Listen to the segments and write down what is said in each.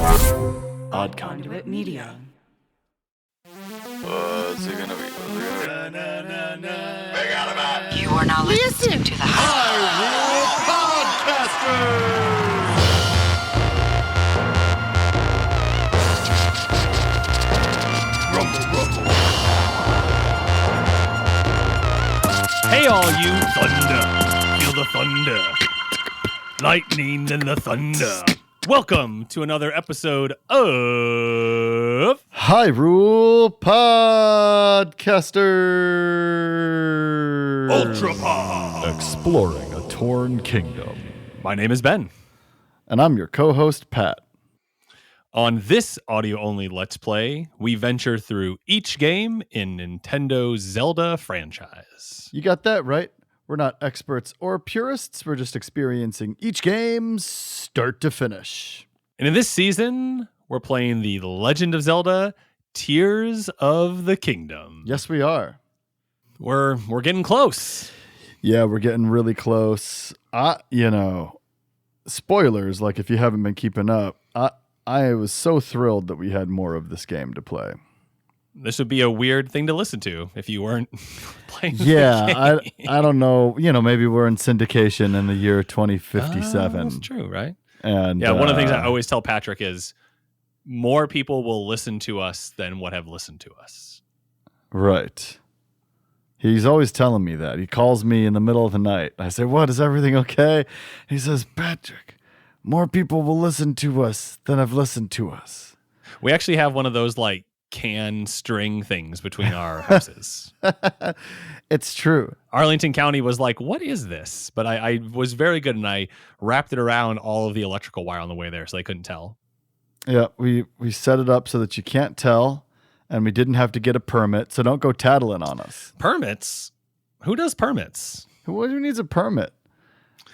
Odd Conduit Media. What's it gonna be? You are now listening to the Hyrule Podcasters! Hey, all you thunder! Feel the thunder. Lightning and the thunder. Welcome to another episode of Hyrule Podcasters! Ultra Pod. Exploring a torn kingdom. My name is Ben. And I'm your co-host, Pat. On this audio-only Let's Play, we venture through each game in Nintendo's Zelda franchise. You got that right. We're not experts or purists. We're just experiencing each game start to finish. And in this season, we're playing the Legend of Zelda Tears of the Kingdom. Yes, we are. We're getting close. Yeah, we're getting really close. Spoilers, like if you haven't been keeping up, I was so thrilled that we had more of this game to play. This would be a weird thing to listen to if you weren't playing the Yeah, game. I don't know. Maybe we're in syndication in the year 2057. That's true, right? And yeah, one of the things I always tell Patrick is more people will listen to us than what have listened to us. Right. He's always telling me that. He calls me in the middle of the night. I say, "What, is everything okay?" He says, "Patrick, more people will listen to us than have listened to us." We actually have one of those like can string things between our houses. It's true. Arlington County was like, "What is this?" But I was very good, and I wrapped it around all of the electrical wire on the way there, so they couldn't tell. Yeah, we set it up so that you can't tell, and we didn't have to get a permit, so don't go tattling on us. Permits? Who does permits? Who needs a permit?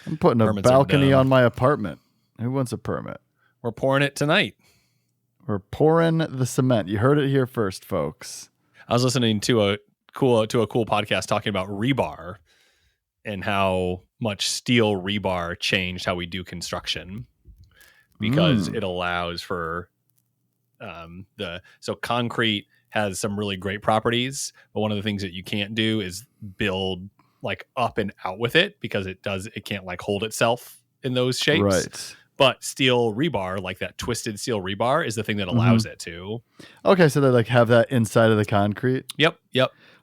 I'm putting a Permits are balcony dumb. on my apartment. Who wants a permit? We're pouring it tonight. We're pouring the cement. You heard it here first, folks. I was listening to a cool podcast talking about rebar and how much steel rebar changed how we do construction because it allows for so concrete has some really great properties, but one of the things that you can't do is build like up and out with it because it can't like hold itself in those shapes. Right. But steel rebar, like that twisted steel rebar, is the thing that allows it to. Okay, so they like have that inside of the concrete. Yep.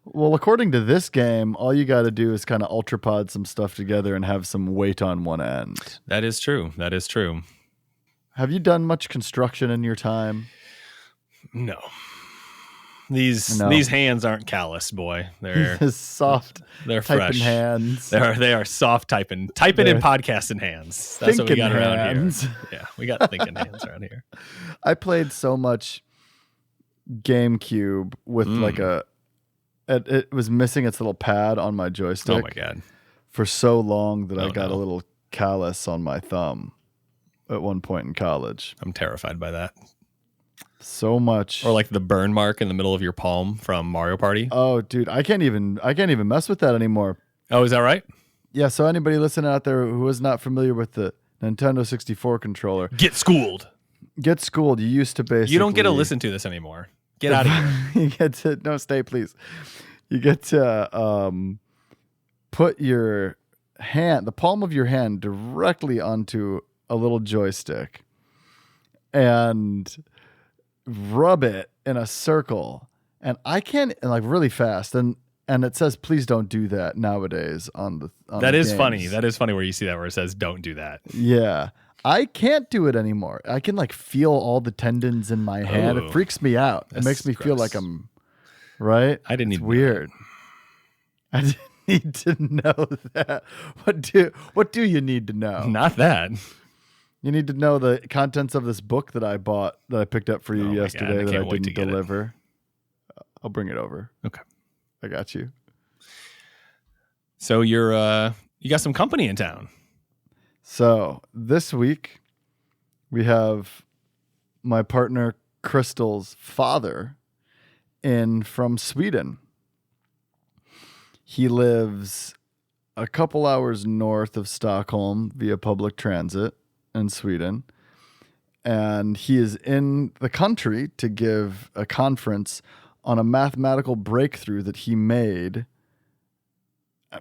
Well, according to this game, all you got to do is kind of ultrapod some stuff together and have some weight on one end. That is true. Have you done much construction in your time? No. These hands aren't callous, boy. They're soft. They're typing fresh hands. They are soft typing and podcasting hands. That's what we got around here. Yeah, we got thinking hands around here. I played so much GameCube with it was missing its little pad on my joystick. Oh my god! For so long that I got a little callus on my thumb at one point in college. I'm terrified by that. So much. Or like the burn mark in the middle of your palm from Mario Party. Oh, dude, I can't even mess with that anymore. Oh, is that right? Yeah, so anybody listening out there who is not familiar with the Nintendo 64 controller, get schooled. Get schooled. You used to basically... You don't get to listen to this anymore. Get out of here. You get to... No, stay, please. You get to put your hand, the palm of your hand, directly onto a little joystick and rub it in a circle. And I can't... like really fast. And it says, please don't do that nowadays on the That is games. funny. That is funny where you see that where it says, don't do that. Yeah. I can't do it anymore. I can like feel all the tendons in my hand. It freaks me out. It makes me feel like I'm right. I didn't It's need weird. I didn't need to know that. What do you need to know? Not that. You need to know the contents of this book that I bought that I picked up for you yesterday that I didn't deliver. I'll bring it over. Okay. I got you. So you got some company in town. So this week we have my partner Crystal's father in from Sweden. He lives a couple hours north of Stockholm via public transit in Sweden. and he is in the country to give a conference on a mathematical breakthrough that he made.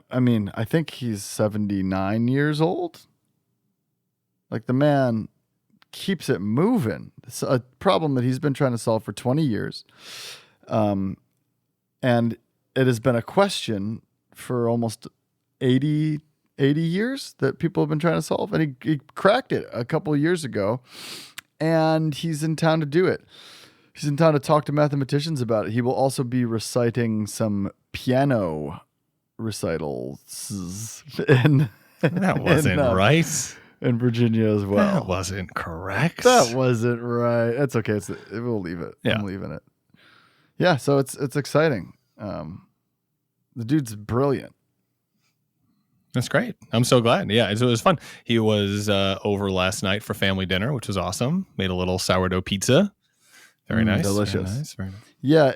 I mean, I think he's 79 years old. Like, the man keeps it moving. It's a problem that he's been trying to solve for 20 years. And it has been a question for almost 80 years that people have been trying to solve. And he cracked it a couple of years ago, and he's in town to do it. He's in town to talk to mathematicians about it. He will also be reciting some piano recitals That wasn't right. In Virginia as well. That wasn't correct. That wasn't right. That's okay. We'll leave it. Yeah. I'm leaving it. Yeah, so it's exciting. The dude's brilliant. That's great. I'm so glad. Yeah, it was fun. He was over last night for family dinner, which was awesome. Made a little sourdough pizza. Very nice. Delicious. Very nice. Very nice.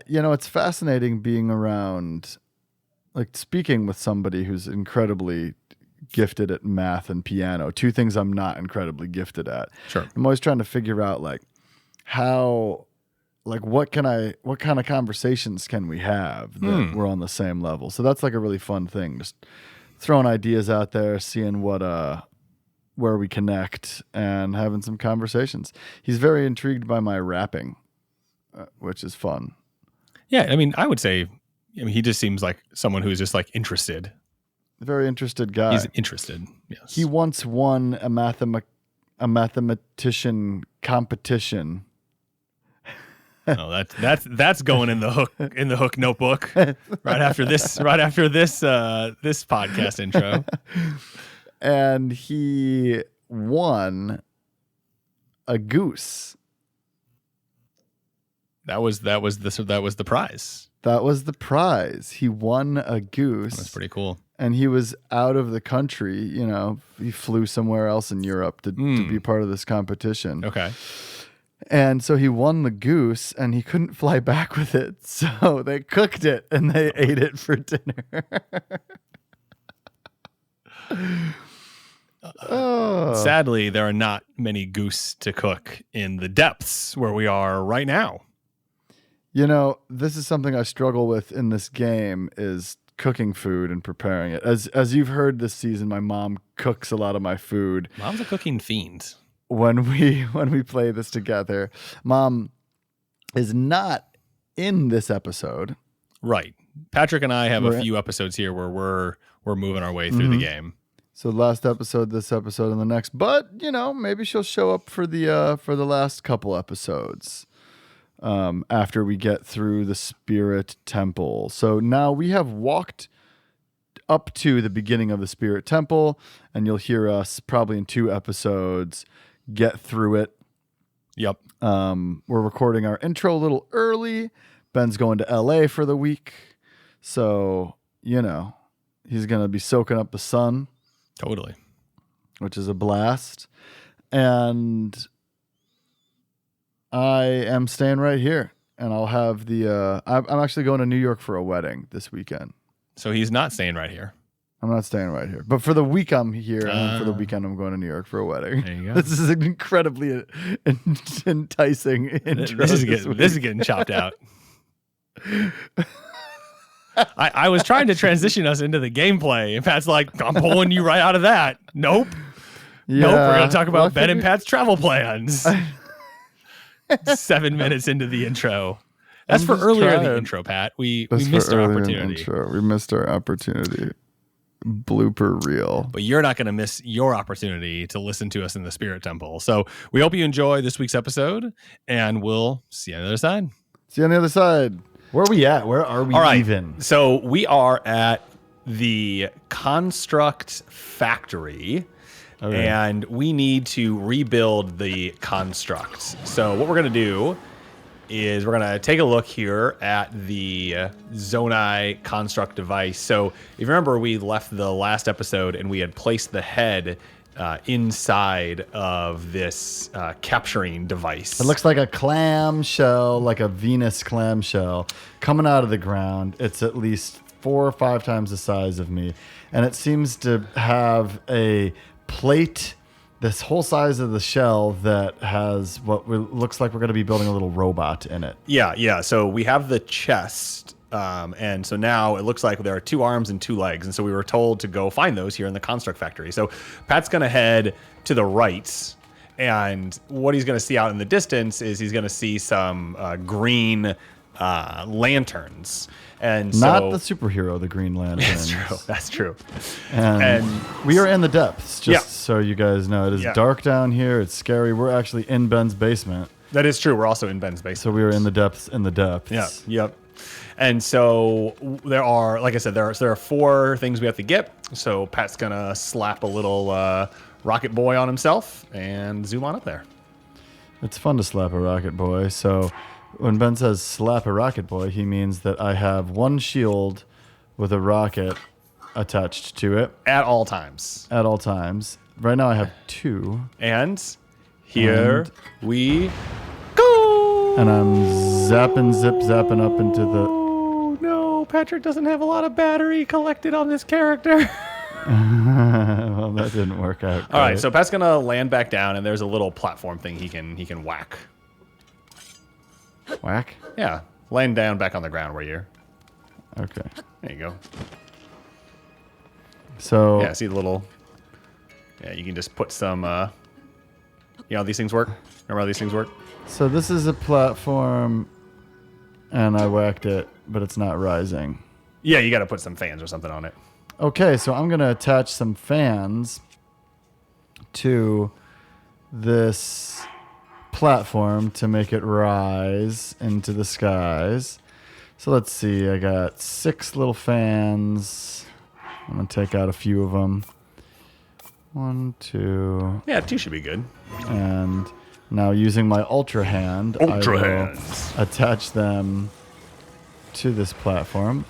Yeah, it's fascinating being around, like, speaking with somebody who's incredibly gifted at math and piano. Two things I'm not incredibly gifted at. Sure. I'm always trying to figure out, like, how, like, what kind of conversations can we have that we're on the same level? So that's like a really fun thing. Just throwing ideas out there, seeing where we connect, and having some conversations. He's very intrigued by my rapping, which is fun. Yeah, I mean, I would say, he just seems like someone who's just like interested. Very interested guy. He's interested. Yes. He once won a mathematician competition. Oh, that's going in the hook notebook right after this podcast intro. And he won a goose. That was the prize. That was the prize. He won a goose. That's pretty cool. And he was out of the country. He flew somewhere else in Europe to be part of this competition. Okay. And so he won the goose, and he couldn't fly back with it. So they cooked it, and they ate it for dinner. Sadly, there are not many goose to cook in the depths where we are right now. This is something I struggle with in this game, is cooking food and preparing it. As you've heard this season, my mom cooks a lot of my food. Mom's a cooking fiend. When we play this together, Mom is not in this episode. Right. Patrick and I have a few episodes here where we're moving our way through the game. So last episode, this episode, and the next. But maybe she'll show up for the last couple episodes. After we get through the Spirit Temple. So now we have walked up to the beginning of the Spirit Temple, and you'll hear us probably in 2 episodes get through it. Yep. We're recording our intro a little early. Ben's going to LA for the week. So, he's going to be soaking up the sun. Totally. Which is a blast. And I am staying right here, and I'll have I'm actually going to New York for a wedding this weekend. So he's not staying right here. I'm not staying right here, but for the week I'm here, and then for the weekend I'm going to New York for a wedding. There you go. This is an incredibly enticing intro. This is getting chopped out. I was trying to transition us into the gameplay, and Pat's like, I'm pulling you right out of that. Nope. Yeah. Nope. We're going to talk about Ben and Pat's travel plans. 7 minutes into the intro. That's for earlier in the intro, Pat. We missed our opportunity. We missed our opportunity. Blooper reel. But you're not going to miss your opportunity to listen to us in the Spirit Temple. So we hope you enjoy this week's episode, and we'll see you on the other side. See you on the other side. Where are we at? Where are we even? So we are at the Construct Factory. Okay. And we need to rebuild the constructs. So what we're going to do is we're going to take a look here at the Zonai construct device. So if you remember, we left the last episode and we had placed the head inside of this capturing device. It looks like a clamshell, like a Venus clamshell, coming out of the ground. It's at least 4 or 5 times the size of me. And it seems to have a plate this whole size of the shell that has looks like we're going to be building a little robot in it. Yeah. So we have the chest, and so now it looks like there are 2 arms and 2 legs, and so we were told to go find those here in the construct factory. So Pat's going to head to the right, and what he's going to see out in the distance is he's going to see some green lanterns. And Not so, the superhero, the Green Lanterns. That's true. And we are in the depths, just Yeah. so you guys know. It is dark down here. It's scary. We're actually in Ben's basement. That is true. We're also in Ben's basement. So we are in the depths. Yeah. Yep. And so there are, like I said, there are 4 things we have to get. So Pat's going to slap a little rocket boy on himself and zoom on up there. It's fun to slap a rocket boy. So when Ben says slap a rocket boy, he means that I have 1 shield with a rocket attached to it. At all times. At all times. Right now I have 2. And here we go. And I'm zapping up into the... Oh, no. Patrick doesn't have a lot of battery collected on this character. Well, that didn't work out. All right, so Pat's going to land back down, and there's a little platform thing he can whack. Whack? Yeah, laying down back on the ground where you're. Okay. There you go. So... Yeah, see the little... Yeah, you can just put some... you know how these things work? Remember how these things work? So this is a platform, and I whacked it, but it's not rising. Yeah, you got to put some fans or something on it. Okay, so I'm going to attach some fans to this platform to make it rise into the skies. So let's see, I got 6 little fans. I'm going to take out a few of them. 1, 2. Yeah, 2 should be good. And now using my Ultra Hand, I will attach them to this platform,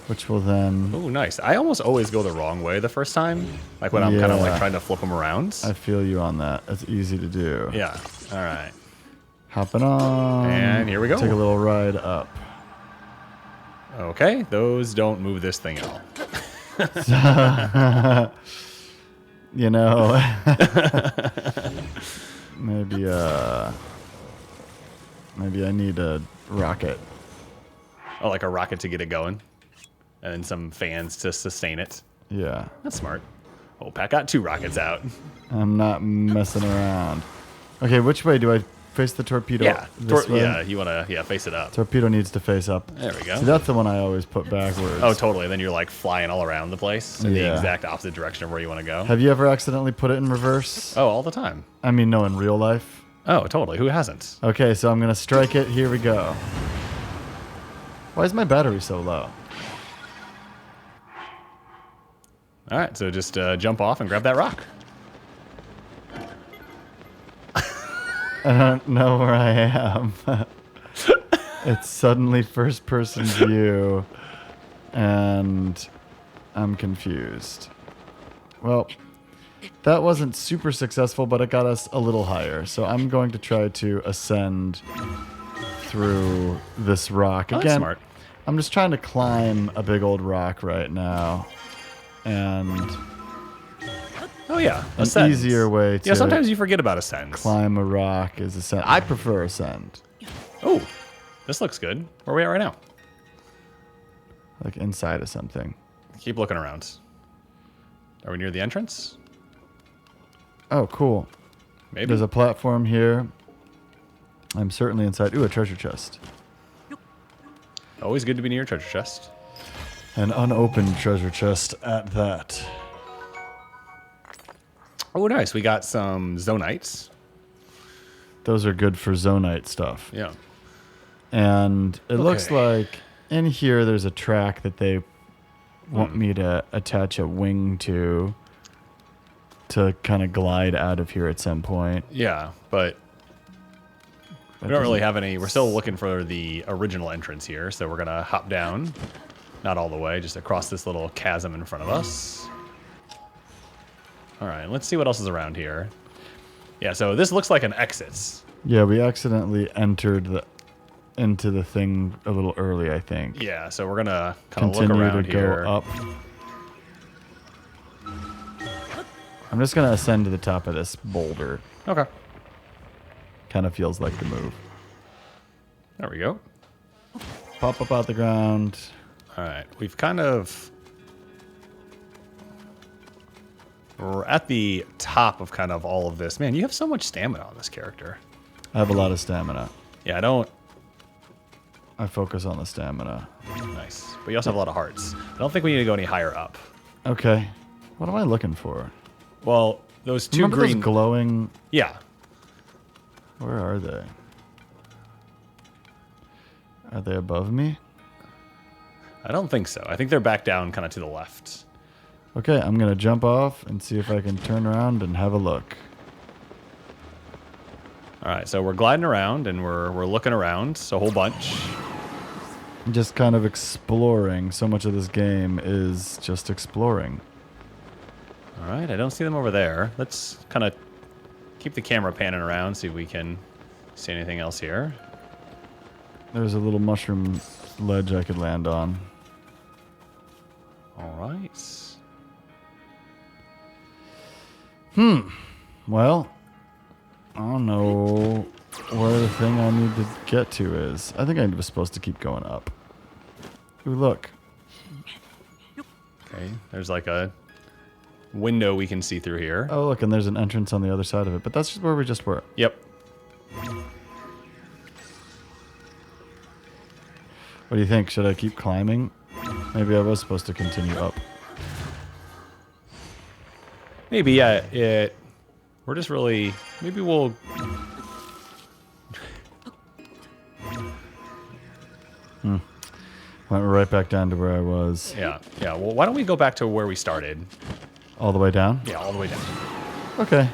which will then... Oh, nice. I almost always go the wrong way the first time, like when I'm kind of like trying to flip them around. I feel you on that. It's easy to do. Yeah. All right. Hopping on. And here we go. Take a little ride up. Okay, those don't move this thing at all. You know, maybe I need a rocket. Oh, like a rocket to get it going, and then some fans to sustain it. Yeah. That's smart. Oh, Pat got 2 rockets out. I'm not messing around. Okay, which way do I face the torpedo? Yeah. This way? Yeah, you want to face it up. Torpedo needs to face up. There we go. See, that's the one I always put backwards. Oh, totally. Then you're like flying all around the place in the Yeah. exact opposite direction of where you want to go. Have you ever accidentally put it in reverse? Oh, all the time. I mean, no, in real life. Oh, totally. Who hasn't? Okay, so I'm going to strike it. Here we go. Why is my battery so low? All right, so just jump off and grab that rock. I don't know where I am. It's suddenly first-person view, and I'm confused. Well, that wasn't super successful, but it got us a little higher. So I'm going to try to ascend through this rock. Oh, Again, that's smart. I'm just trying to climb a big old rock right now. And Oh, yeah. an Ascend. easier way to Yeah, sometimes you forget about ascend. climb a rock is ascend. I prefer ascend. Oh, this looks good. Where are we at right now? Like inside of something. Keep looking around. Are we near the entrance? Oh, cool. Maybe. There's a platform here. I'm certainly inside. Ooh, a treasure chest. Always good to be near a treasure chest. An unopened treasure chest at that. Oh, nice. We got some Zonites. Those are good for Zonite stuff. Yeah. And it looks Okay. like in here there's a track that they want me to attach a wing to kind of glide out of here at some point. Yeah, but we don't really have any. We're still looking for the original entrance here, so we're going to hop down. Not all the way, just across this little chasm in front of us. All right, let's see what else is around here. Yeah, so this looks like an exit. Yeah, we accidentally entered into the thing a little early, I think. Yeah, so we're going to kind of look Continue around to here. go up. I'm just going to ascend to the top of this boulder. Okay. Kind of feels like the move. There we go. Pop up out the ground. All right. We've kind of... We're at the top of kind of all of this. Man, you have so much stamina on this character. I have a lot of stamina. Yeah, I don't... I focus on the stamina. Nice. But you also have a lot of hearts. I don't think we need to go any higher up. Okay. What am I looking for? Well, those two Remember green... those glowing... Yeah. Where are they? Are they above me? I don't think so. I think they're back down kind of to the left. Okay, I'm going to jump off and see if I can turn around and have a look. All right, so we're gliding around and we're looking around, so a whole bunch. Just kind of exploring. So much of this game is just exploring. All right, I don't see them over there. Let's kind of keep the camera panning around, see if we can see anything else here. There's a little mushroom ledge I could land on. All right. Well, I don't know where the thing I need to get to is. I think I was supposed to keep going up. Ooh, look. Okay, there's like a window we can see through here. Oh, look, and there's an entrance on the other side of it. But that's just where we just were. Yep. What do you think? Should I keep climbing? Maybe I was supposed to continue up. Maybe, yeah. We're just really... Maybe we'll... Went right back down to where I was. Yeah. Well, why don't we go back to where we started? All the way down? Yeah, all the way down. Okay.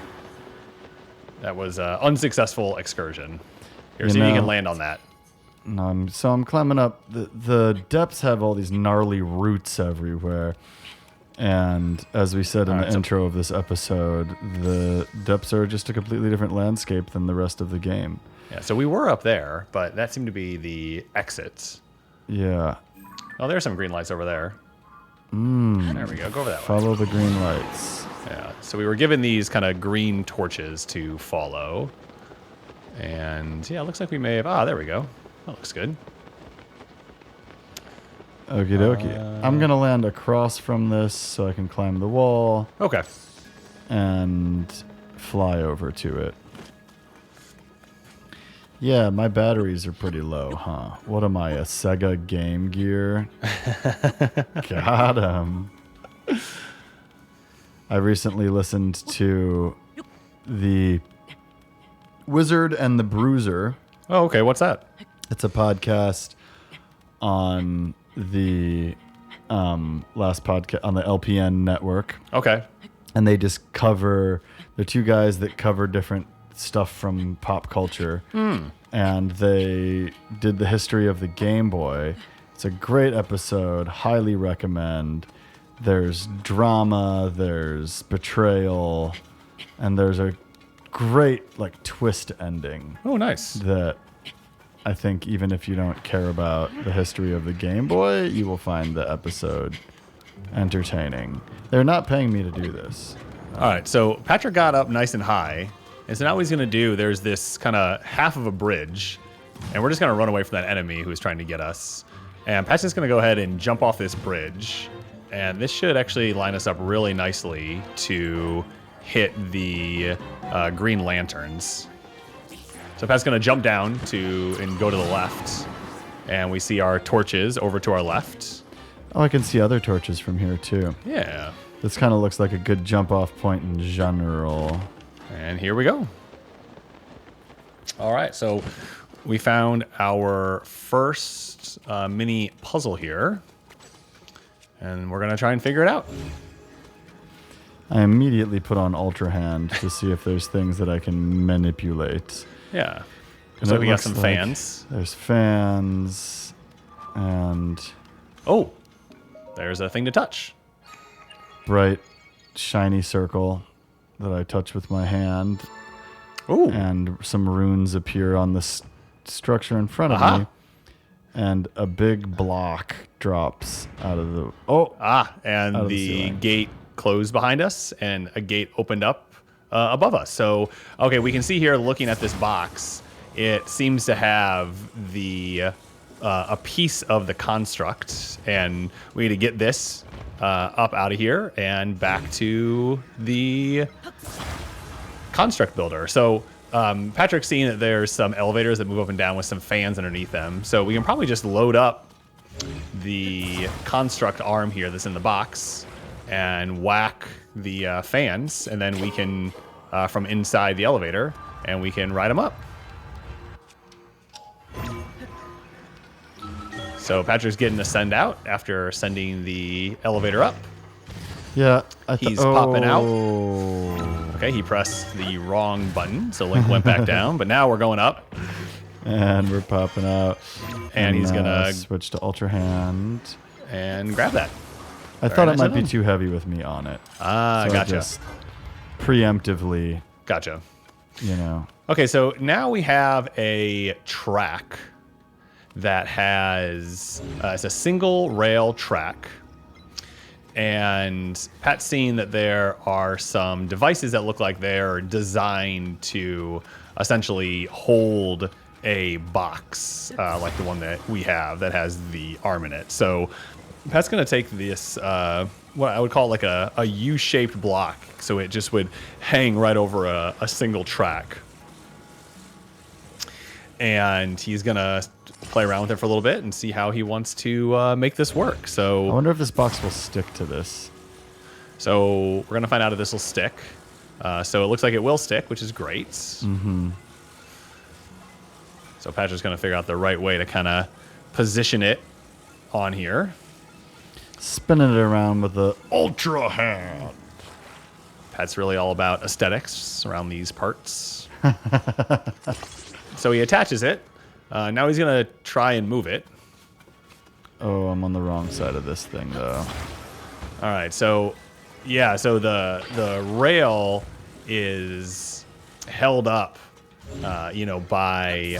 That was an unsuccessful excursion. Here, You see if you know- can land on that. No, I'm climbing up. The depths have all these gnarly roots everywhere. And as we said in Alright, the so- intro of this episode, the depths are just a completely different landscape than the rest of the game. Yeah, so we were up there, but that seemed to be the exits. Yeah. Oh, there's some green lights over there. There we go. Go over that way. Follow the green lights. Yeah. So we were given these kind of green torches to follow. And yeah, it looks like we may have... Ah, there we go. That looks good. Okie dokie. I'm going to land across from this so I can climb the wall Okay. and fly over to it. Yeah, my batteries are pretty low, huh? What am I, a Sega Game Gear? Got him. I recently listened to the Wizard and the Bruiser. Oh, okay. What's that? It's a podcast on the last podcast on the LPN network. Okay. And they just cover, they're two guys that cover different stuff from pop culture. And they did the history of the Game Boy. It's a great episode. Highly recommend. There's drama, there's betrayal, and there's a great like twist ending Oh, nice. that I think even if you don't care about the history of the Game Boy, you will find the episode entertaining. They're not paying me to do this. All right. So Patrick got up nice and high. And so now what he's going to do, there's this kind of half of a bridge. And we're just going to run away from that enemy who's trying to get us. And Patrick's going to go ahead and jump off this bridge. And this should actually line us up really nicely to hit the green lanterns. So Pat's going to jump down and go to the left. And we see our torches over to our left. Oh, I can see other torches from here too. Yeah. This kind of looks like a good jump off point in general. And here we go. All right, so we found our first mini puzzle here. And we're going to try and figure it out. I immediately put on Ultra Hand to see if there's things that I can manipulate. Yeah. And So it we got looks some like fans. There's fans and Oh, there's a thing to touch. bright, shiny circle that I touch with my hand. Ooh. And some runes appear on the structure in front of Aha. me. And a big block drops out of the... Oh! Ah, Out and of the the ceiling. gate closed behind us, and a gate opened up above us. So, okay, we can see here, looking at this box, it seems to have a piece of the construct, and we need to get this up out of here and back to the construct builder. So Patrick's seeing that there's some elevators that move up and down with some fans underneath them. So we can probably just load up the construct arm here that's in the box and whack the fans, and then we can, from inside the elevator, and we can ride them up. So Patrick's getting to send out after sending the elevator up. Yeah. He's popping out. Okay, he pressed the wrong button, so Link went back down, but now we're going up. And we're popping out. And he's going to switch to Ultra Hand. And grab that. I thought it might be too heavy with me on it. Ah, so gotcha. Just preemptively. Gotcha. You know. Okay, so now we have a track that has it's a single rail track, and Pat's seen that there are some devices that look like they're designed to essentially hold a box like the one that we have that has the arm in it. So Pat's going to take this what I would call like a U-shaped block, so it just would hang right over a single track, and he's going to play around with it for a little bit and see how he wants to make this work. So I wonder if this box will stick to this. So we're going to find out if this will stick. So it looks like it will stick, which is great. Mm-hmm. So Patrick's going to figure out the right way to kind of position it on here. Spinning it around with the Ultra Hand. Pat's really all about aesthetics around these parts. So he attaches it. Now he's going to try and move it. Oh, I'm on the wrong side of this thing, though. All right, so yeah, so the rail is held up, by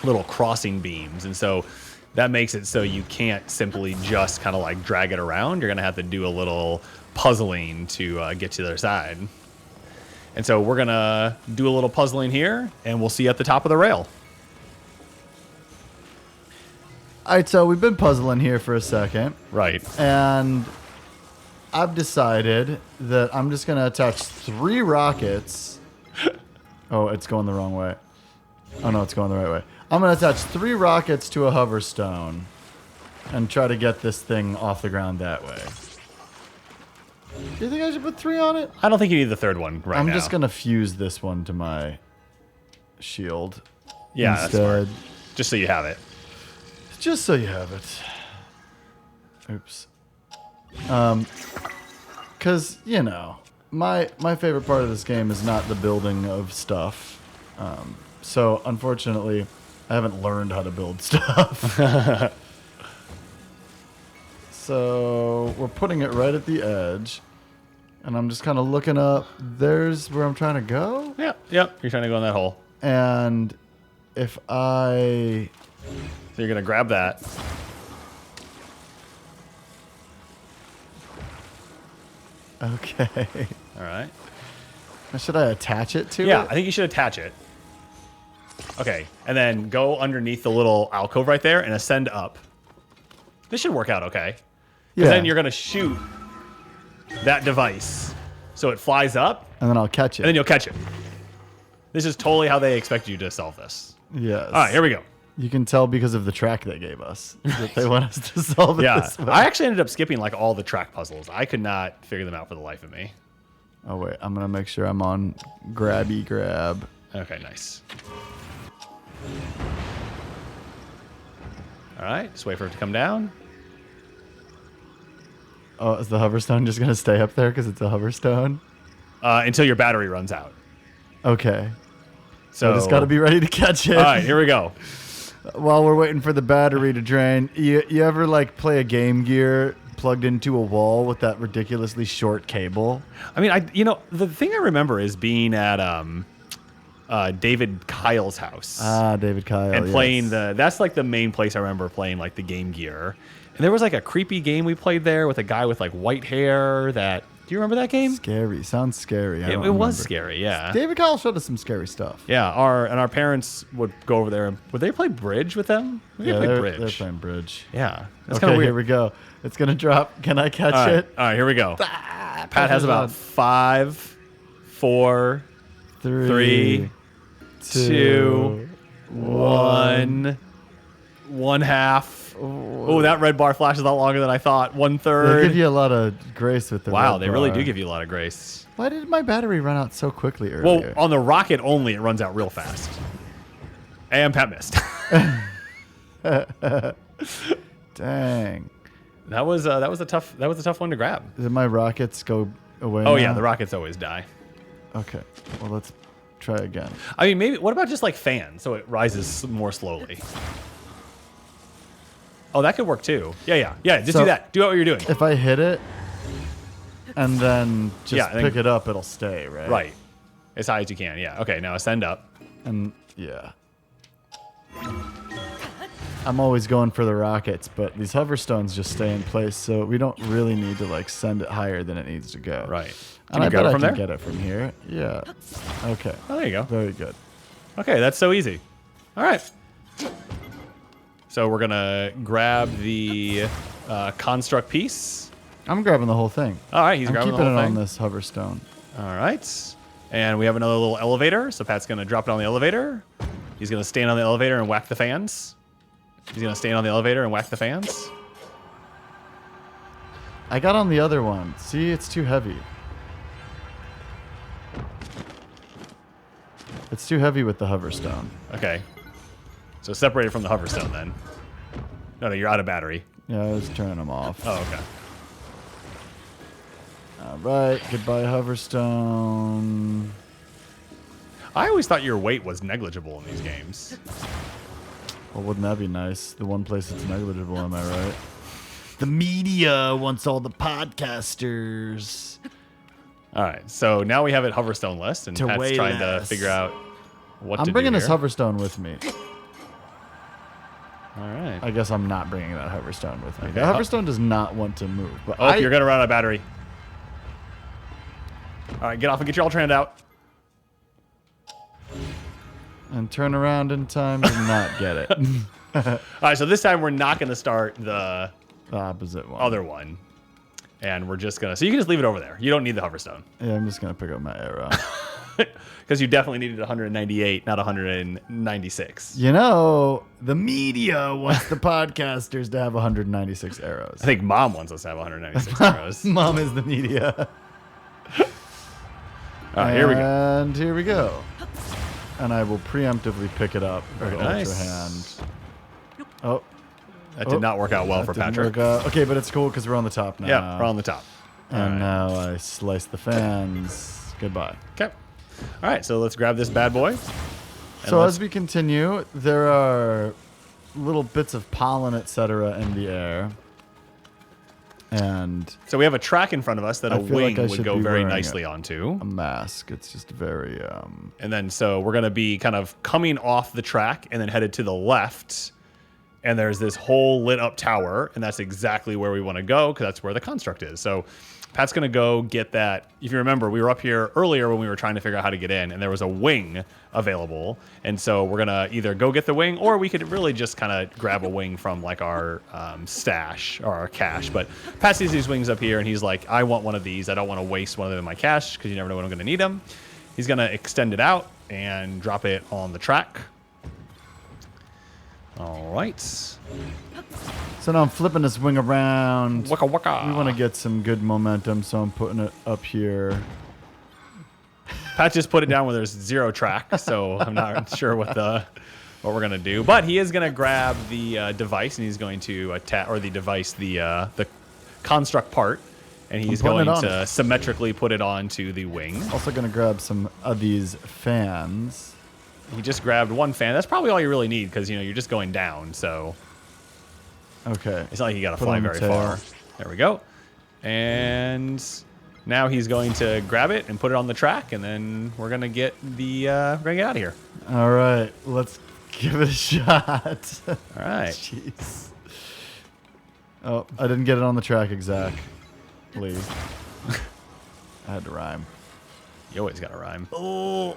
little crossing beams, and so that makes it so you can't simply just kind of like drag it around. You're gonna have to do a little puzzling to get to the other side. And so we're gonna do a little puzzling here, and we'll see you at the top of the rail. All right, so we've been puzzling here for a second. Right. And I've decided that I'm just going to attach 3 rockets. Oh, it's going the wrong way. Oh, no, it's going the right way. I'm going to attach 3 rockets to a hover stone and try to get this thing off the ground that way. Do you think I should put 3 on it? I don't think you need the third one now. I'm just going to fuse this one to my shield. Yeah, instead. that's smart. Just so you have it. Just so you have it. Oops. Because, my favorite part of this game is not the building of stuff. So, unfortunately, I haven't learned how to build stuff. So, we're putting it right at the edge. And I'm just kind of looking up. There's where I'm trying to go. Yep. You're trying to go in that hole. And if I... So you're going to grab that. Okay. All right. Should I attach it to it? Yeah, I think you should attach it. Okay. And then go underneath the little alcove right there and ascend up. This should work out okay. Because then you're going to shoot that device so it flies up. And then I'll catch it. And then you'll catch it. This is totally how they expect you to solve this. Yes. All right, here we go. You can tell because of the track they gave us that they want us to solve it this way. I actually ended up skipping like all the track puzzles. I could not figure them out for the life of me. Oh, wait. I'm going to make sure I'm on grabby grab. Okay, nice. All right, just wait for it to come down. Oh, is the hoverstone just going to stay up there because it's a hoverstone? Until your battery runs out. Okay. So I just got to be ready to catch it. All right, here we go. While we're waiting for the battery to drain, you ever like play a Game Gear plugged into a wall with that ridiculously short cable? I mean, the thing I remember is being at David Kyle's house. David Kyle. And playing that's like the main place I remember playing like the Game Gear. And there was like a creepy game we played there with a guy with like white hair. Do you remember that game? Scary. Sounds scary. It was scary, yeah. David Cowell showed us some scary stuff. Yeah, our parents would go over there. Would they play bridge with them? They're playing bridge. Yeah. That's Okay, kind of weird. here we go. It's going to drop. Can I catch it? All right, here we go. Pat has about 5, 4, 3, 2, 1, 1/2. Oh, that red bar flashes a lot longer than I thought. 1/3. They give you a lot of grace with the Wow, red they really bar. do give you a lot of grace. Why did my battery run out so quickly earlier? Well, on the rocket only, it runs out real fast. And Pat missed. Dang. That was a tough one to grab. Did my rockets go away Oh now? yeah, the rockets always die. Okay. Well, let's try again. I mean, maybe. What about just like fans, so it rises more slowly? Oh, that could work too. Yeah. Just So- do that. Do what you're doing. If I hit it and then just Yeah, then- pick it up, it'll stay, right? Right, as high as you can. Yeah. Okay. Now ascend up. And yeah. I'm always going for the rockets, but these hover stones just stay in place, so we don't really need to like send it higher than it needs to go. Right. And I you grab bet it from I can there? get it from here. Yeah. Okay. Oh, there you go. Very good. Okay, that's so easy. All right. So we're gonna grab the construct piece. I'm grabbing the whole thing. All right, he's I'm grabbing keeping the whole it thing. on this hover stone. All right. And we have another little elevator. So Pat's going to drop it on the elevator. He's going to stand on the elevator and whack the fans. He's going to stand on the elevator and whack the fans. I got on the other one. See, it's too heavy. It's too heavy with the hover stone. Okay. So separated from the hover stone then. No, you're out of battery. Yeah, I was turning them off. Oh, okay. All right, goodbye hover stone. I always thought your weight was negligible in these games. Well, wouldn't that be nice? The one place it's negligible, am I right? The media wants all the podcasters. All right. So now we have it hoverstone list, and To Pat's weigh trying to less. figure out what I'm to bringing do this here. hover stone with me. All right. I guess I'm not bringing that hover stone with me. Okay. The hover stone does not want to move. But Oh, you're going to run out of battery. All right, get off and get your Ultraman out. And turn around in time to not get it. All right, so this time we're not going to start the The opposite one. other one. And we're just going to... So you can just leave it over there. You don't need the hoverstone. Yeah, I'm just going to pick up my arrow. Because you definitely needed 198, not 196. You know, the media wants the podcasters to have 196 arrows. I think Mom wants us to have 196 arrows. Mom is the media. All right, here we go. And here we go. And I will preemptively pick it up with Very Ultra nice. Hand. Oh, That did not work out well that for didn't Patrick. work out. Okay, but it's cool because we're on the top now. Yeah, we're on the top. And now I slice the fans. Goodbye. Okay. All right, so let's grab this bad boy. So as we continue, there are little bits of pollen, etc., in the air. And So we have a track in front of us that I a feel like wing I would should go be very wearing nicely onto. a mask. It's just very... And then so we're going to be kind of coming off the track and then headed to the left. And there's this whole lit up tower. And that's exactly where we want to go because that's where the construct is. So Pat's going to go get that. If you remember, we were up here earlier when we were trying to figure out how to get in. And there was a wing available. And so we're going to either go get the wing or we could really just kind of grab a wing from like our stash or our cache. But Pat sees these wings up here and he's like, I want one of these. I don't want to waste one of them in my cache because you never know when I'm going to need them. He's going to extend it out and drop it on the track. All right. So now I'm flipping this wing around. Waka waka. We want to get some good momentum, so I'm putting it up here. Pat just put it down where there's 0 track, so I'm not sure what we're gonna do. But he is gonna grab the device and he's going to attach, or the device, the construct part, and he's putting going it on. to symmetrically put it onto the wing. Also going to grab some of these fans. He just grabbed one fan. That's probably all you really need because you're just going down, so Okay. it's not like you gotta Put fly on the very tail. far. There we go. And now he's going to grab it and put it on the track, and then we're gonna get out of here. All right. Let's give it a shot. All right. Jeez. Oh, I didn't get it on the track exactly. I had to rhyme. You always got to rhyme. Oh,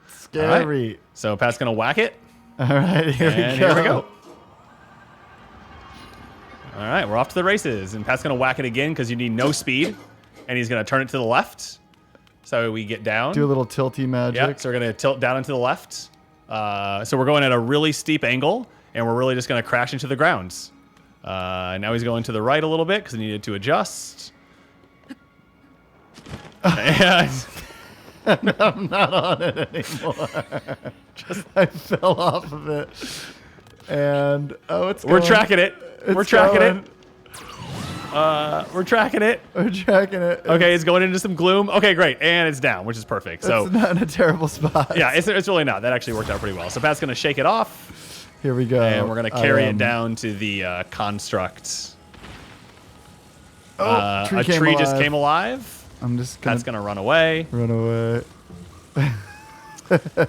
scary. Right. So Pat's going to whack it. All right, here we go. All right, we're off to the races. And Pat's going to whack it again because you need no speed. And he's going to turn it to the left. So we get down. Do a little tilty magic. Yeah, so we're going to tilt down and to the left. So we're going at a really steep angle. And we're really just going to crash into the ground. Now he's going to the right a little bit because he needed to adjust. And I'm not on it anymore. I fell off of it. And it's we're going. tracking it. We're tracking it. We're tracking it. We're tracking it. Okay, it's going into some gloom. Okay, great. And it's down, which is perfect. So it's not in a terrible spot. yeah, it's really not. That actually worked out pretty well. So Pat's going to shake it off. Here we go. And we're going to carry it down to the construct. A tree just came alive. I'm just gonna. Pat's going to run away. Run away.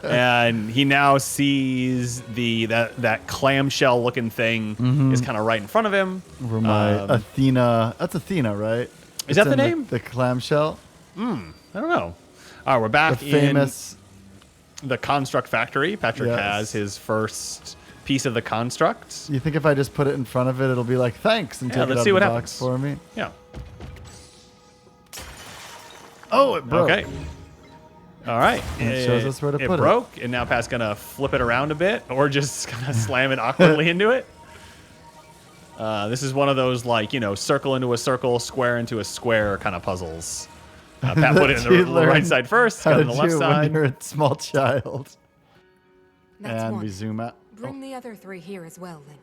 And he now sees that clamshell looking thing is kind of right in front of him. Over my Athena. That's Athena, right? Is that the name? The clamshell? I don't know. All right, we're back The famous. in the construct factory. Patrick has his first piece of the construct. You think if I just put it in front of it, it'll be like, thanks, and take it let's out see of what the happens. box for me? Yeah. Oh, it broke. Okay. All right. And it shows us where to put it. It broke, and now Pat's going to flip it around a bit or just kind of slam it awkwardly into it. This is one of those, circle into a circle, square into a square kind of puzzles. Pat put it in the right side first, got it on the left side. When you're a small child. That's And one. we zoom out. Bring the other three here as well, Link.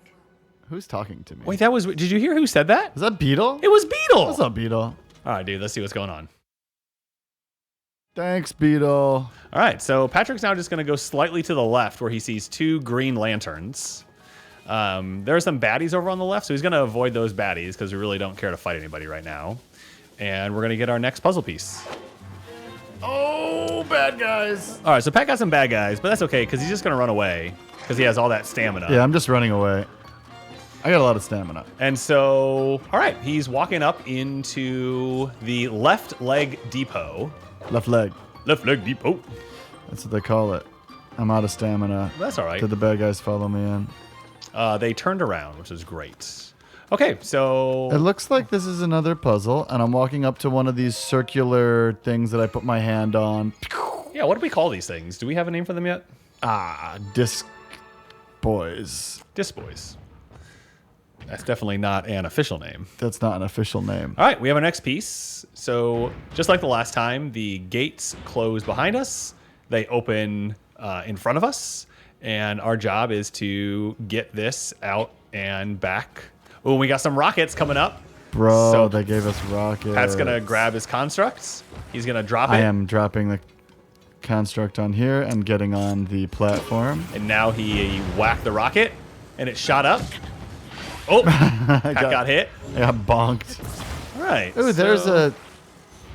Who's talking to me? Wait, did you hear who said that? Is that Beetle? It was Beetle. What's up, Beetle? All right, dude, let's see what's going on. Thanks, Beetle. All right, so Patrick's now just going to go slightly to the left where he sees two green lanterns. There are some baddies over on the left, so he's going to avoid those baddies because we really don't care to fight anybody right now. And we're going to get our next puzzle piece. Oh, bad guys. All right, so Pat got some bad guys, but that's okay because he's just going to run away because he has all that stamina. Yeah, I'm just running away. I got a lot of stamina. And so, all right, he's walking up into the left leg depot. Left leg. Left leg depot. That's what they call it. I'm out of stamina. That's all right. Did the bad guys follow me in? They turned around, which is great. Okay, so It looks like this is another puzzle, and I'm walking up to one of these circular things that I put my hand on. yeah, what do we call these things? Do we have a name for them yet? Disc boys. Disc boys. That's definitely not an official name. That's not an official name. All right, we have our next piece. So just like the last time, the gates close behind us. They open in front of us. And our job is to get this out and back. Oh, we got some rockets coming up. Bro, So they gave us rockets. Pat's going to grab his constructs. He's going to drop it. I am dropping the construct on here and getting on the platform. And now he whacked the rocket, and it shot up. Oh, Pat got hit. I got bonked. All right. Ooh, there's so- a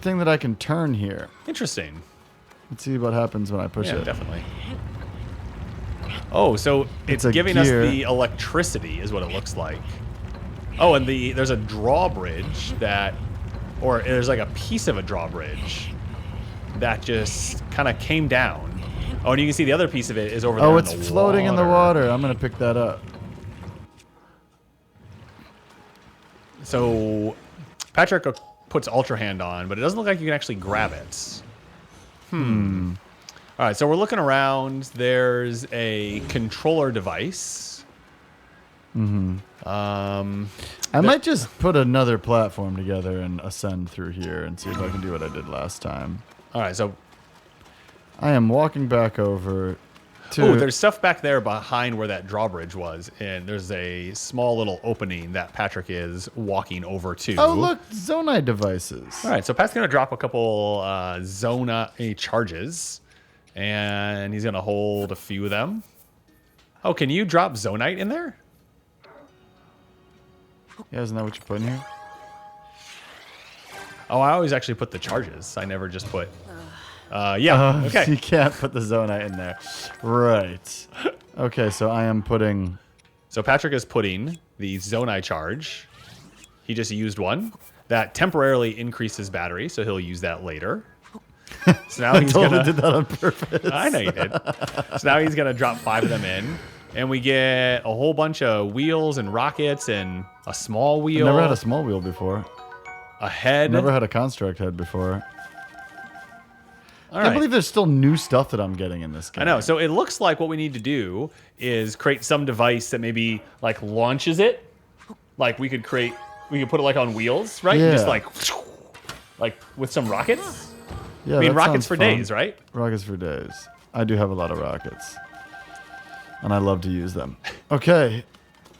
thing that I can turn here. Interesting. Let's see what happens when I push Yeah, it. definitely. Oh, so it's a giving us gear. the electricity is what it looks like. Oh, and there's a drawbridge or there's like a piece of a drawbridge that just kind of came down. Oh, and you can see the other piece of it is over there Oh, in it's the floating in the water. I'm going to pick that up. So Patrick puts Ultra Hand on, but it doesn't look like you can actually grab it. All right, so we're looking around. There's a controller device. I might just put another platform together and ascend through here and see if I can do what I did last time. All right, so I am walking back over to... oh, there's stuff back there behind where that drawbridge was, and there's a small little opening that Patrick is walking over to. Oh, look, Zonai devices. All right, so Pat's going to drop a couple Zonai charges, and he's going to hold a few of them. Oh, can you drop Zonite in there? Yeah, isn't that what you put in here? Oh, I always actually put the charges. I never just put... yeah, So okay. you can't put the Zonite in there. Right. Okay, so I am putting... So Patrick is putting the Zonai charge He just used one. That temporarily increases battery, so he'll use that later. So now he's Totally gonna did that on purpose. I know you did. So now he's gonna drop 5 of them in, and we get a whole bunch of wheels and rockets and a small wheel. Never had a small wheel before. A head. Never had a construct head before. All I right. believe there's still new stuff that I'm getting in this game. I know. So it looks like what we need to do is create some device that maybe like launches it. Like we could put it like on wheels, right? Yeah. Just like with some rockets. Yeah, I mean, that rockets sounds for fun. days, right? Rockets for days. I do have a lot of rockets. And I love to use them. Okay.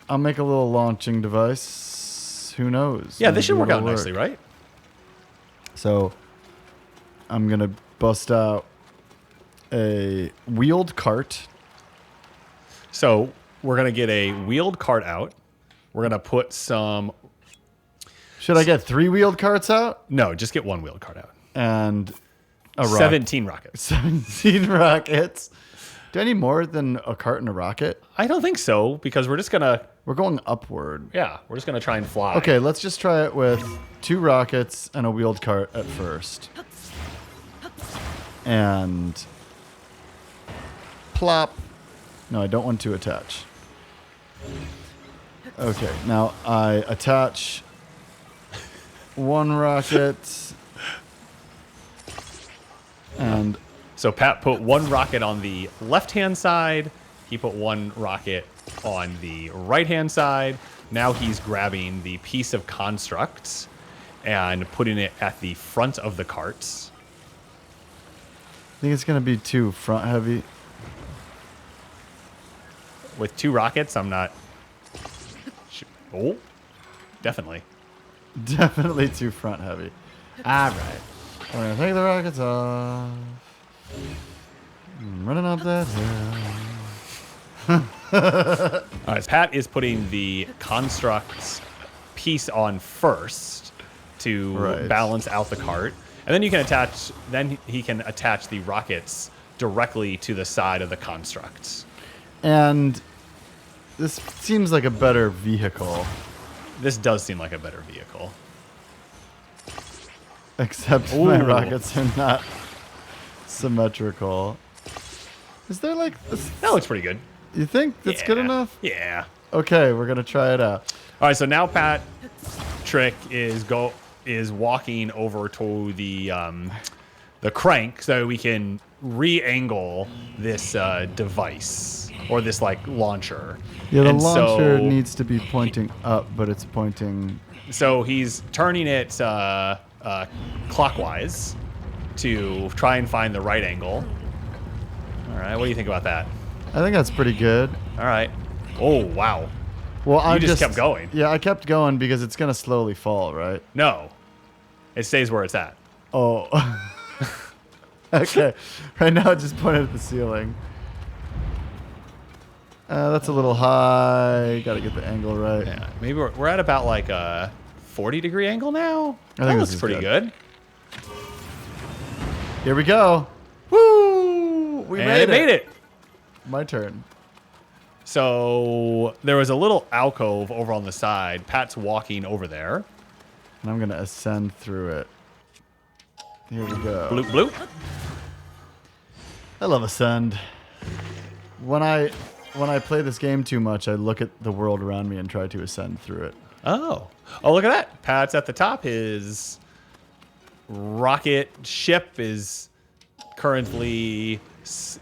I'll make a little launching device. Who knows? Yeah, this should Maybe work out it'll nicely, right? So I'm going to bust out a wheeled cart. So we're gonna get a wheeled cart out. We're gonna put some. Should I get 3 wheeled carts out? No, just get 1 wheeled cart out. And a rocket. 17 rockets. 17 rockets. Do I need more than a cart and a rocket? I don't think so because we're just gonna. We're going upward. Yeah, we're just gonna try and fly. Okay, let's just try it with 2 rockets and a wheeled cart at first. And plop. No, I don't want to attach. Okay, now I attach 1 rocket and So Pat put 1 rocket on the left-hand side. He put 1 rocket on the right-hand side. Now he's grabbing the piece of constructs and putting it at the front of the carts. I think it's going to be too front heavy. With 2 rockets, I'm not... Oh, definitely. Definitely too front heavy. All right. We're going to take the rockets off. I'm running up that hill. All right, Pat is putting the constructs piece on first to balance out the cart. And then you can attach, then he can attach the rockets directly to the side of the constructs. And this seems like a better vehicle. This does seem like a better vehicle. Except my Ooh. rockets are not symmetrical. Is there like this? That looks pretty good. You think that's good Yeah. enough? Yeah. Okay, we're gonna try it out. All right, so now Pat Trick is walking over to the crank so we can re-angle this device or this like launcher. Yeah, the And launcher so- needs to be pointing up, but it's pointing. So he's turning it clockwise to try and find the right angle. All right, what do you think about that? I think that's pretty good. All right. Oh, wow. Well, I just kept going. Yeah, I kept going because it's gonna slowly fall, right? No. It stays where it's at. Oh. Okay. Right now, it just pointed at the ceiling. That's a little high. Got to get the angle right. Yeah, maybe we're at about like a 40-degree angle now. I think That this looks is pretty good. good. Here we go. Woo! We And made it. it. My turn. So there was a little alcove over on the side. Pat's walking over there. And I'm gonna ascend through it. Here we go. Bloop, bloop. I love ascend. When I play this game too much, I look at the world around me and try to ascend through it. Oh, look at that. Pat's at the top. His rocket ship is currently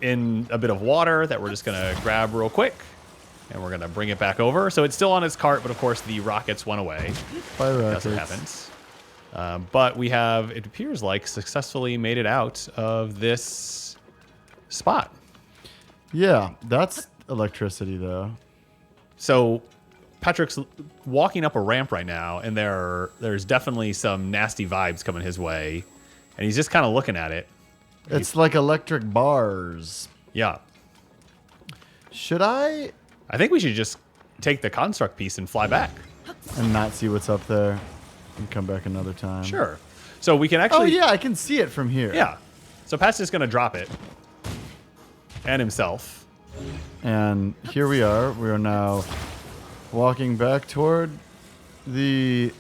in a bit of water that we're just going to grab real quick. And we're going to bring it back over. So it's still on its cart, but of course the rockets went away. Bye, That's what rockets. happens. But we have, it appears like, successfully made it out of this spot. Yeah, that's electricity though. So Patrick's walking up a ramp right now, and there's definitely some nasty vibes coming his way. And he's just kind of looking at it. It's like electric bars. Yeah. Should I I think we should just take the construct piece and fly back. and not see what's up there and come back another time? Sure. So we can Oh actually... yeah, I can see it from here. Yeah. So Pat's just going to drop it. And himself. And here we are. We are now walking back toward the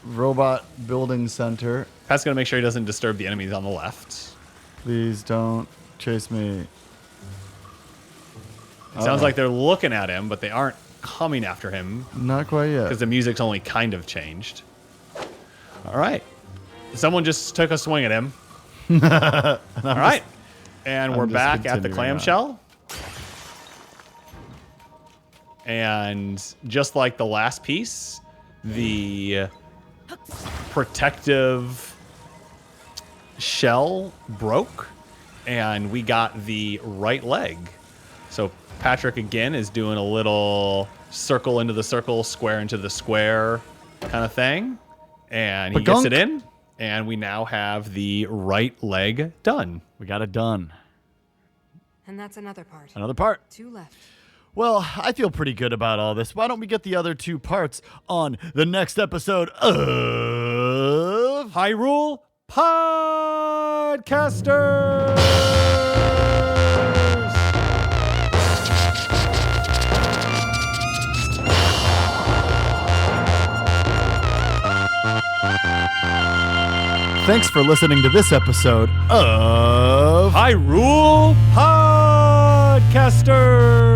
robot building center. Pat's going to make sure he doesn't disturb the enemies on the left. Please don't chase me. It sounds like they're looking at him, but they aren't coming after him Not quite yet. because the music's only kind of changed. All right. Someone just took a swing at him. All right. And we're just back at the continuing clamshell. And just like the last piece, the protective shell broke, and we got the right leg. So Patrick again is doing a little circle into the circle, square into the square kind of thing. And he gets it in, and we now have the right leg done. We got it done. And that's another part. Another part. 2 left. Well, I feel pretty good about all this. Why don't we get the other 2 parts on the next episode of Hyrule Podcasters! Thanks for listening to this episode of Hyrule Podcasters!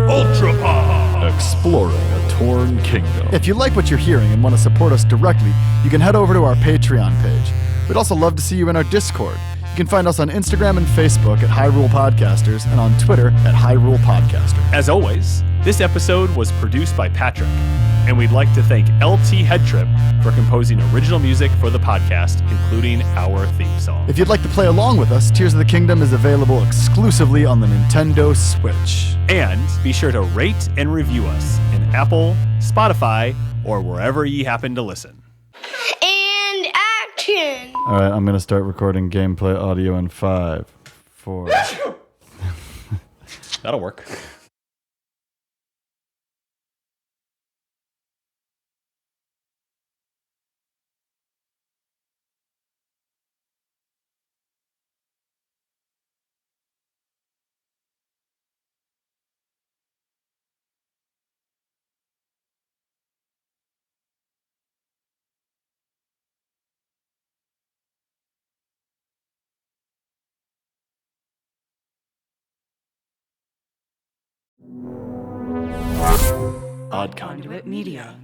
Ultra Pod. Exploring a torn kingdom. If you like what you're hearing and want to support us directly, you can head over to our Patreon page. We'd also love to see you in our Discord. You can find us on Instagram and Facebook at Hyrule Podcasters and on Twitter at Hyrule Podcaster. As always, this episode was produced by Patrick, and we'd like to thank LT Headtrip for composing original music for the podcast, including our theme song. If you'd like to play along with us, Tears of the Kingdom is available exclusively on the Nintendo Switch. And be sure to rate and review us in Apple, Spotify, or wherever ye happen to listen. And action! All right, I'm going to start recording gameplay audio in 5, 4. That'll work. Conduit Media.